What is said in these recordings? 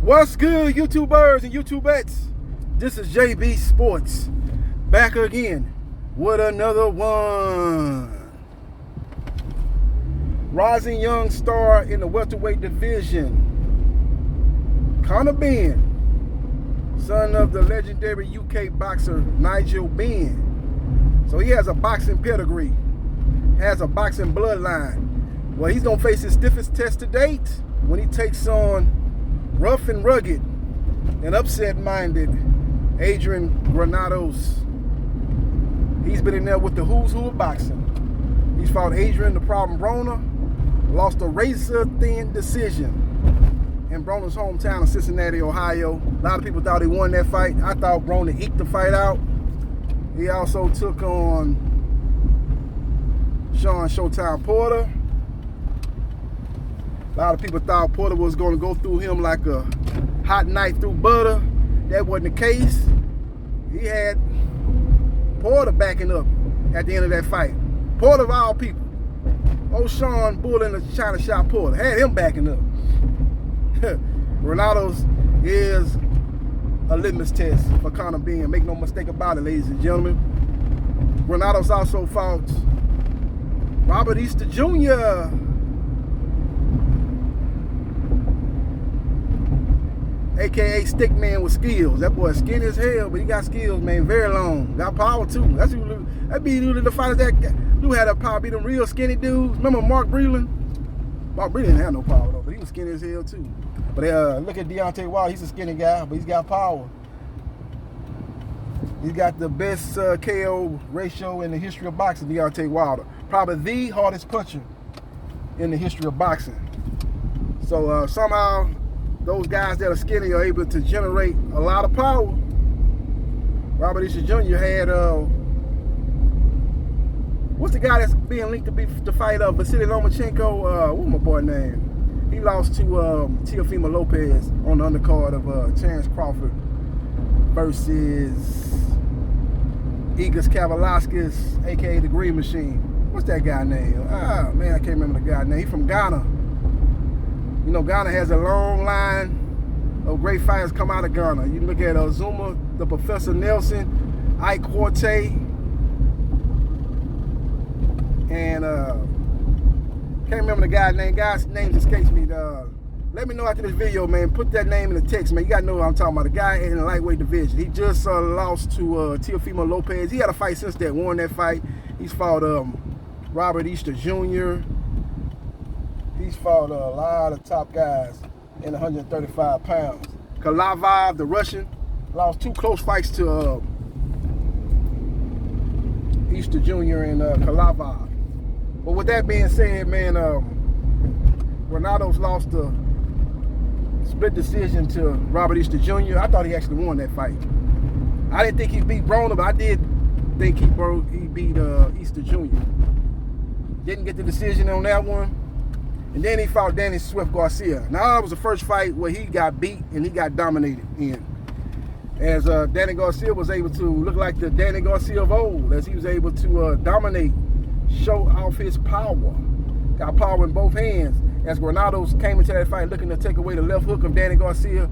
What's good, YouTubers and YouTubettes? This is JBsports back again with another one. Rising young star in the welterweight division, Conor Benn, son of the legendary UK boxer Nigel Benn. So he has a boxing pedigree, has a boxing bloodline. Well, he's gonna face his stiffest test to date when he takes on rough and rugged and upset-minded Adrian Granados. He's been in there with the who's who of boxing. He's fought Adrian the Problem Broner, lost a razor-thin decision in Broner's hometown of Cincinnati, Ohio. A lot of people thought he won that fight. I thought Broner eked the fight out. He also took on Sean Showtime Porter. A lot of people thought Porter was going to go through him like a hot knife through butter. That wasn't the case. He had Porter backing up at the end of that fight. Porter of all people. Old Sean Bull in the China Shop Porter had him backing up. Granados is a litmus test for Conor Benn. Make no mistake about it, ladies and gentlemen. Granados also fought Robert Easter Jr., AKA Stick Man with skills. That boy skinny as hell, but he got skills, man. Very long. Got power too. That be the fighters that do have that power. Be them real skinny dudes. Remember Mark Breland? Mark Breland didn't have no power though, but he was skinny as hell too. But look at Deontay Wilder. He's a skinny guy, but he's got power. He's got the best KO ratio in the history of boxing, Deontay Wilder. Probably the hardest puncher in the history of boxing. So somehow those guys that are skinny are able to generate a lot of power. Robert Easter Jr. had, what's the guy that's being linked to fight Vasily Lomachenko? What's my boy name? He lost to Teofimo Lopez on the undercard of Terrence Crawford versus Igor Kavalauskas, aka the Green Machine. What's that guy name? Ah, man, I can't remember the guy's name. He's from Ghana. You know, Ghana has a long line of great fighters come out of Ghana. You look at Zuma, the Professor Nelson, Ike Quarte, and can't remember the guy's name. Guy's name escapes me. Let me know after this video, man. Put that name in the text, man. You gotta know what I'm talking about. The guy in the lightweight division. He just lost to Teofimo Lopez. He had a fight since that, won that fight. He's fought Robert Easter Jr. He's fought a lot of top guys in 135 pounds. Kalavov, the Russian, lost two close fights to Easter Jr. and Kalavov. But with that being said, man, Granados lost a split decision to Robert Easter Jr. I thought he actually won that fight. I didn't think he beat Broner, but I did think he beat Easter Jr. Didn't get the decision on that one. And then he fought Danny Swift Garcia. Now that was the first fight where he got beat and he got dominated in. As Danny Garcia was able to look like the Danny Garcia of old, as he was able to dominate, show off his power. Got power in both hands. As Granados came into that fight looking to take away the left hook of Danny Garcia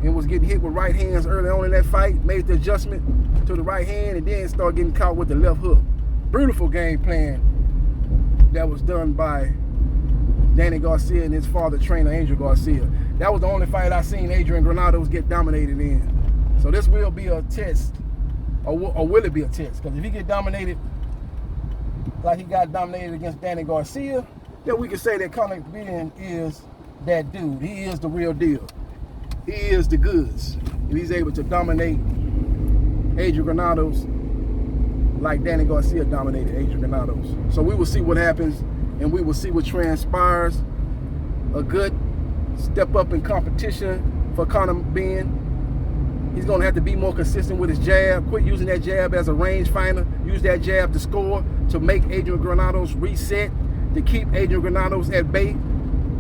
and was getting hit with right hands early on in that fight, made the adjustment to the right hand and then started getting caught with the left hook. Beautiful game plan that was done by Danny Garcia and his father trainer, Angel Garcia. That was the only fight I seen Adrian Granados get dominated in. So this will be a test, or will it be a test? Because if he get dominated like he got dominated against Danny Garcia, then we can say that Conor Benn is that dude. He is the real deal. He is the goods. If he's able to dominate Adrian Granados like Danny Garcia dominated Adrian Granados. So we will see what happens, and we will see what transpires. A good step up in competition for Conor Benn. He's going to have to be more consistent with his jab. Quit using that jab as a range finder. Use that jab to score, to make Adrian Granados reset, to keep Adrian Granados at bay.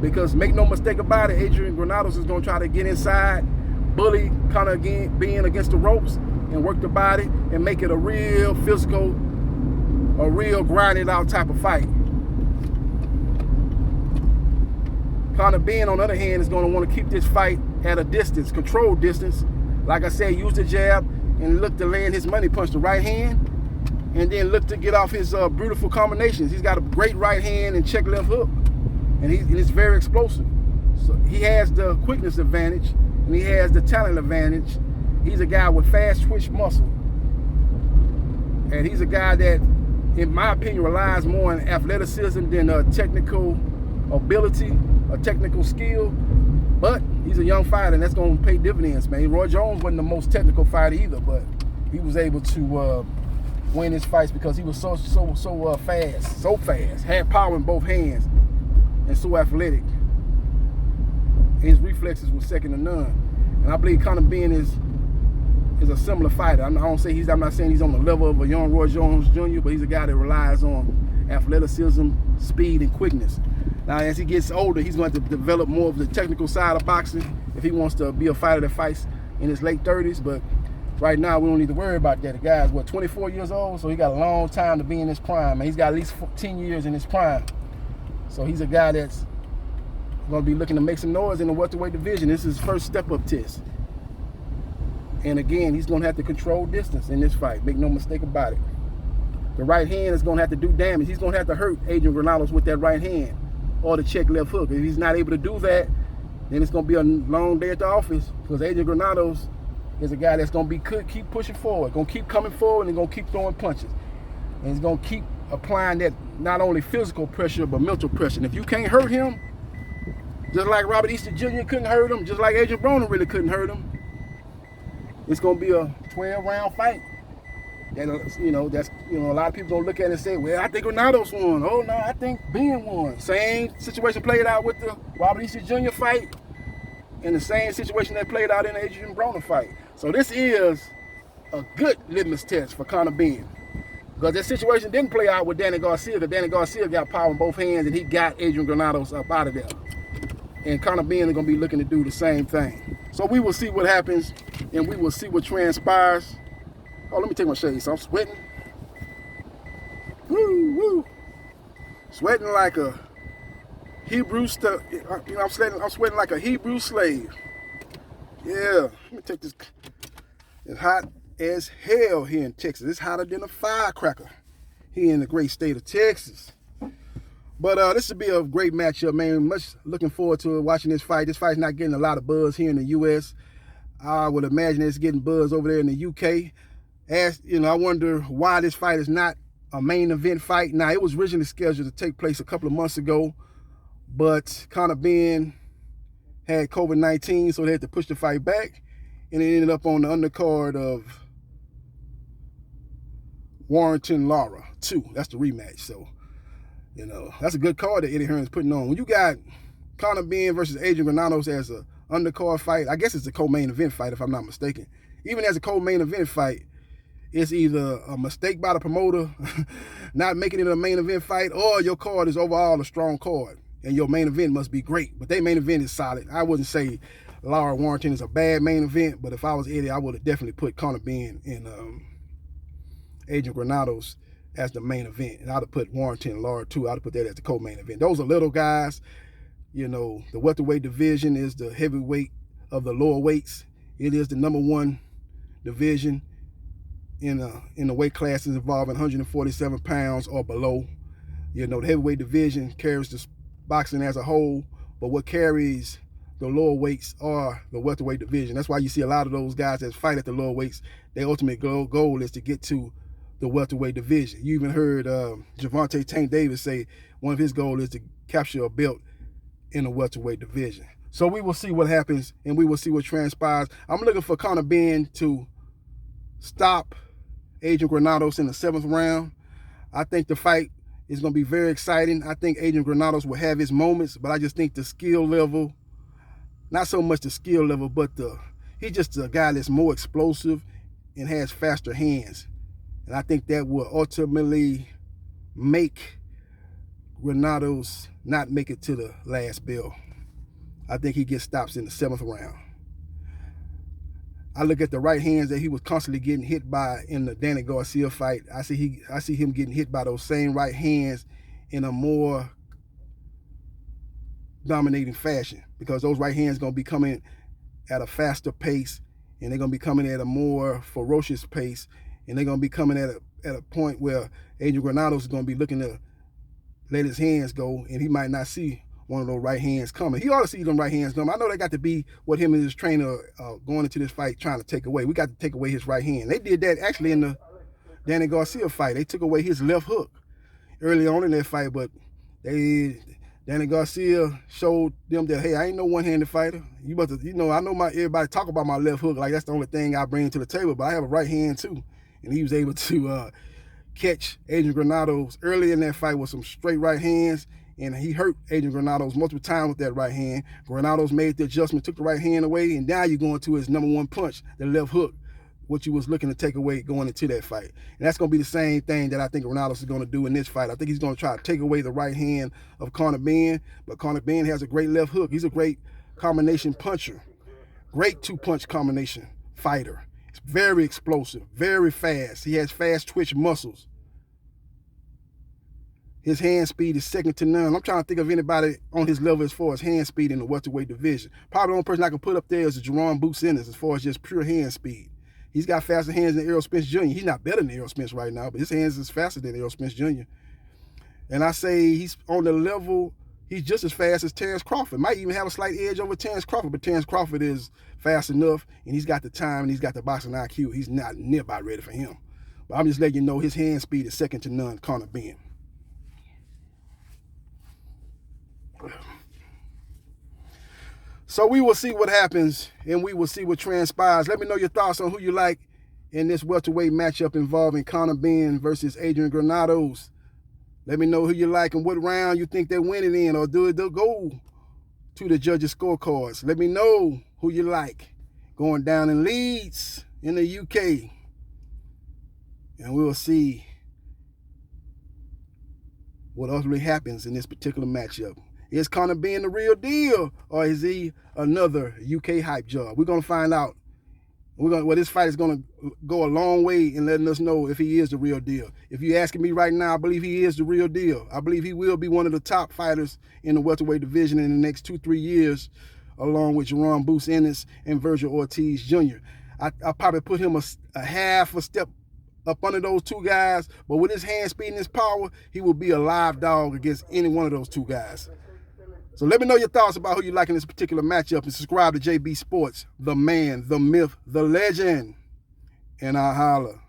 Because make no mistake about it, Adrian Granados is going to try to get inside, bully Conor Benn against the ropes, and work the body and make it a real physical, a real grinded out type of fight. Conor Benn, on the other hand, is going to want to keep this fight at a distance, controlled distance. Like I said, use the jab and look to land his money punch, the right hand, and then look to get off his beautiful combinations. He's got a great right hand and check left hook, and it's very explosive. So he has the quickness advantage, and he has the talent advantage. He's a guy with fast twitch muscle, and he's a guy that, in my opinion, relies more on athleticism than technical ability or technical skill. But he's a young fighter, and that's going to pay dividends, man. Roy Jones wasn't the most technical fighter either, but he was able to win his fights because he was so fast, had power in both hands, and so athletic. His reflexes were second to none. And I believe Conor Benn is a similar fighter. I'm not saying he's on the level of a young Roy Jones Jr., but he's a guy that relies on athleticism, speed, and quickness. Now, as he gets older, he's going to develop more of the technical side of boxing if he wants to be a fighter that fights in his late 30s. But right now, we don't need to worry about that. The guy's, 24 years old? So he got a long time to be in his prime. And he's got at least 10 years in his prime. So he's a guy that's going to be looking to make some noise in the welterweight division. This is his first step-up test. And again, he's going to have to control distance in this fight. Make no mistake about it. The right hand is going to have to do damage. He's going to have to hurt Adrian Granados with that right hand or the check left hook. If he's not able to do that, then it's going to be a long day at the office, because Adrian Granados is a guy that's going to keep pushing forward, going to keep coming forward, and going to keep throwing punches. And he's going to keep applying that not only physical pressure, but mental pressure. And if you can't hurt him, just like Robert Easter Jr. couldn't hurt him, just like Adrian Broner really couldn't hurt him, it's going to be a 12-round fight. And, a lot of people don't look at it and say, well, I think Granados won. Oh, no, I think Benn won. Same situation played out with the Robert Easter Jr. fight, and the same situation that played out in the Adrian Broner fight. So this is a good litmus test for Conor Benn, because that situation didn't play out with Danny Garcia, because Danny Garcia got power in both hands, and he got Adrian Granados up out of there. And Conor Benn is going to be looking to do the same thing. So we will see what happens, and we will see what transpires. Oh, let me take my shades. I'm sweating. Woo, woo. Sweating like a Hebrew I'm sweating like a Hebrew slave. Yeah. Let me take this. It's hot as hell here in Texas. It's hotter than a firecracker here in the great state of Texas. But this will be a great matchup, man. Much looking forward to watching this fight. This fight's not getting a lot of buzz here in the U.S. I would imagine it's getting buzz over there in the U.K. I wonder why this fight is not a main event fight. Now, it was originally scheduled to take place a couple of months ago, but Conor Benn had COVID-19, so they had to push the fight back, and it ended up on the undercard of Warrington Lara 2. That's the rematch. So, that's a good card that Eddie Hearn's putting on. When you got Conor Benn versus Adrian Granados as an undercard fight, I guess it's a co-main event fight if I'm not mistaken. Even as a co-main event fight, it's either a mistake by the promoter not making it a main event fight, or your card is overall a strong card, and your main event must be great. But their main event is solid. I wouldn't say Lara Warrington is a bad main event, but if I was Eddie, I would have definitely put Conor Benn and Adrian Granados as the main event. And I'd have put Warrington and Lara too. I'd have put that as the co-main event. Those are little guys. The welterweight division is the heavyweight of the lower weights. It is the #1 division in the weight classes involving 147 pounds or below. The heavyweight division carries the boxing as a whole, but what carries the lower weights are the welterweight division. That's why you see a lot of those guys that fight at the lower weights, their ultimate goal is to get to the welterweight division. You even heard Gervonta Tank Davis say one of his goals is to capture a belt in the welterweight division. So we will see what happens, and we will see what transpires. I'm looking for Conor Benn to stop Adrian Granados in the 7th round. I think the fight is going to be very exciting. I think Adrian Granados will have his moments, but I just think the skill level, not so much the skill level, but he's just a guy that's more explosive and has faster hands. And I think that will ultimately make Granados not make it to the last bell. I think he gets stops in the 7th round. I look at the right hands that he was constantly getting hit by in the Danny Garcia fight. I see him getting hit by those same right hands in a more dominating fashion, because those right hands going to be coming at a faster pace, and they're going to be coming at a more ferocious pace, and they're going to be coming at a point where Adrian Granados is going to be looking to let his hands go, and he might not see one of those right hands coming. He ought to see them right hands coming. I know that got to be what him and his trainer going into this fight trying to take away. We got to take away his right hand. They did that actually in the Danny Garcia fight. They took away his left hook early on in that fight, but Danny Garcia showed them that, hey, I ain't no one-handed fighter. You must, I know everybody talk about my left hook like that's the only thing I bring to the table, but I have a right hand too. And he was able to catch Adrian Granados early in that fight with some straight right hands, and he hurt Adrian Granados multiple times with that right hand. Granados made the adjustment, took the right hand away, and now you're going to his number one punch, the left hook, what you was looking to take away going into that fight. And that's going to be the same thing that I think Granados is going to do in this fight. I think he's going to try to take away the right hand of Conor Benn, but Conor Benn has a great left hook. He's a great combination puncher, great two-punch combination fighter. It's very explosive, very fast. He has fast twitch muscles. His hand speed is second to none. I'm trying to think of anybody on his level as far as hand speed in the welterweight division. Probably the only person I can put up there is Jerome Boots-Ennis as far as just pure hand speed. He's got faster hands than Errol Spence Jr. He's not better than Errol Spence right now, but his hands is faster than Errol Spence Jr. And I say he's on the level, he's just as fast as Terrence Crawford. Might even have a slight edge over Terrence Crawford, but Terrence Crawford is fast enough, and he's got the time, and he's got the boxing IQ. He's not nearby ready for him. But I'm just letting you know his hand speed is second to none, Conor Benn. So we will see what happens, and we will see what transpires. Let me know your thoughts on who you like in this welterweight matchup involving Conor Benn versus Adrian Granados. Let me know who you like and what round you think they're winning in, or do it go to the judges' scorecards. Let me know who you like going down in Leeds in the UK, and we will see what ultimately happens in this particular matchup. Is Conor Benn the real deal, or is he another UK hype job? We're going to find out. This fight is going to go a long way in letting us know if he is the real deal. If you're asking me right now, I believe he is the real deal. I believe he will be one of the top fighters in the welterweight division in the next 2-3 years, along with Jerome Boots-Ennis and Virgil Ortiz Jr. I probably put him a half a step up under those two guys, but with his hand speed and his power, he will be a live dog against any one of those two guys. So let me know your thoughts about who you like in this particular matchup, and subscribe to JB Sports, the man, the myth, the legend, and I'll holla.